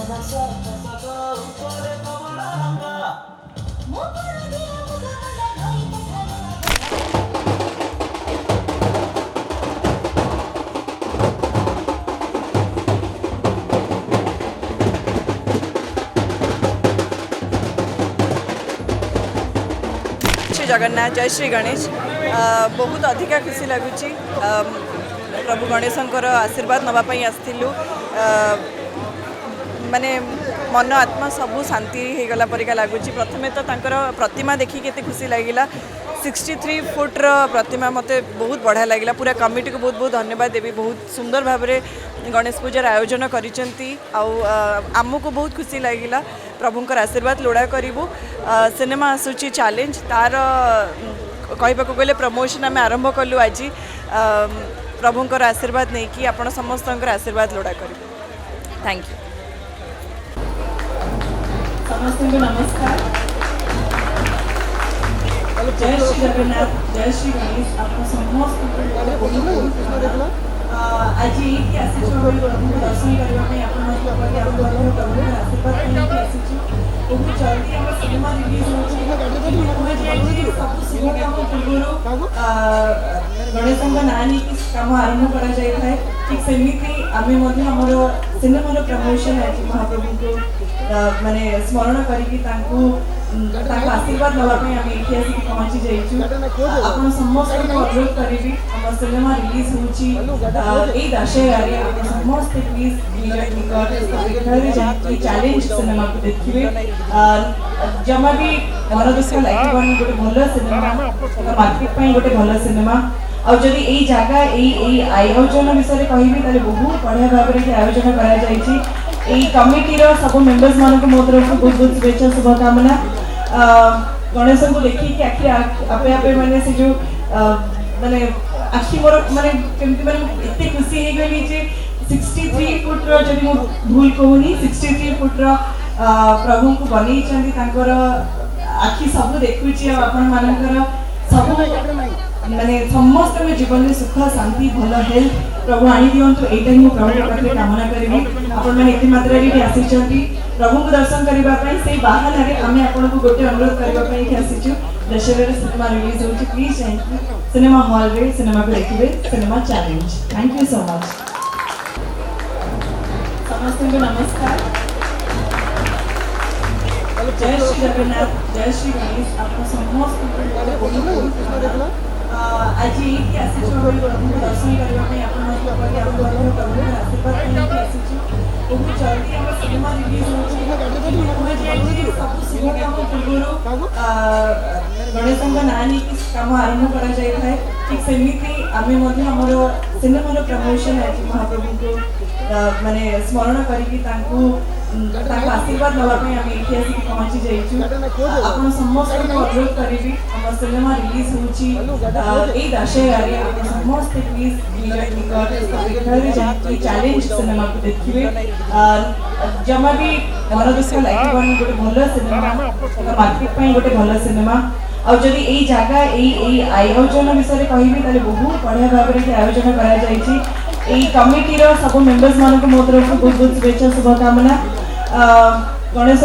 श्री जगन्नाथ जय श्री गणेश बहुत अधिका खुशी लगुच प्रभु गणेशंकर आशीर्वाद नापी आसलु माने मन आत्मा सबू शांति हो गला परिका लगुच। प्रथमे तो तांकर प्रतिमा देखी केते खुशी लगिला 63 फुट्र प्रतिमा मते बहुत बढ़िया लगिला। पूरा कमिटी को बहुत बहुत धन्यवाद देवी। बहुत सुंदर भाव में गणेश पूजार आयोजन करिसेंती आमको बहुत खुशी लगिला। प्रभुंकर आशीर्वाद लोड़ा करूँ। सिनेमा आसूची चैलेंज तार कहवाक गले प्रमोशन आम आरंभ कलु आज प्रभुंकर आशीर्वाद नहीं कि आपण समस्त आशीर्वाद लोड़ा करूँ। थैंक यू समस्त नमस्कार। जय श्री जगन्नाथ जय श्री गणेश आप समस्त आज ये दर्शन करने बहुत जल्दी सिनेमा रिलीज गणेश ना नहीं कम आरंभ कर ठीक सेमती आम सिनेमार प्रमोशन आज महाप्रभु को माने स्मरण करके आशीर्वाद नापी आम ये आसिक पहुँची जाइए। आप समस्त अनुरोध करी आम सिनेमा रिलीज होती दशहरा समस्त प्लीज चैलेंज सिनेमा को देखिए। जमा भी मन दुख लगे गोटे भल सिनेमा मार्केट गोटे भल सिनेमा आदि यही जगह यही आयोजन विषय कहि बहुत बढ़िया भाव में आयोजन कर कमिटी सब मेंबर्स मान मो तरफ बहुत बहुत शुभेच्छा शुभकामना। गणेश को देखिए आखि आपे आपे माने से जो माने आखि मोर माने केमती माने एते खुशी हे गली जे 63 फुट रो जदि मो भूल कहूनी 63 फुट रो प्रभु को बनै चंदी तांकर आखि सब देखुची आपण मानकर सब माने समस्त में जीवन में सुख शांति भल हेल्थ प्रभु आनी दियंतु एटा ही प्रभु पाखे कामना करिवि। आपण माने एति मात्रा रे आसीचंती प्रभु को दर्शन करबा पई से बाहर रे आमे आपण को गोटे अनुरोध करबा पई कि आसीचु। दशहरा सिनेमा रिलीज होची प्लीज सिनेमा हॉल रे सिनेमा को देखिबे cinema challenge. Thank you so much. समस्त को नमस्कार। जय श्री जगन्नाथ जय श्री गणेश आप समस्त आज ये दर्शन करने बहुत जल्दी सिनेमा रिलीज गणेश ना नहीं कम आरंभ कर ठीक सेमती आम सिनेमार प्रमोशन आज महाप्रभु को माने स्मरण करके आशीर्वाद नापी आम ये आसिक पहुँची जाइए। आप समस्त अनुरोध करी आम सिनेमा रिलीज होती दशहरा समस्त प्लीज चैलेंज सिनेमा को देखिए। जमा भी मन दुख लगे गोटे भल सिनेमा मार्केट गोटे भल सिनेमा आदि यही जगह यही आयोजन विषय कहि बहुत बढ़िया भाव में आयोजन कर कमिटी सब मेंबर्स मान मो तरफ बहुत बहुत शुभेच्छा शुभकामना। गणेश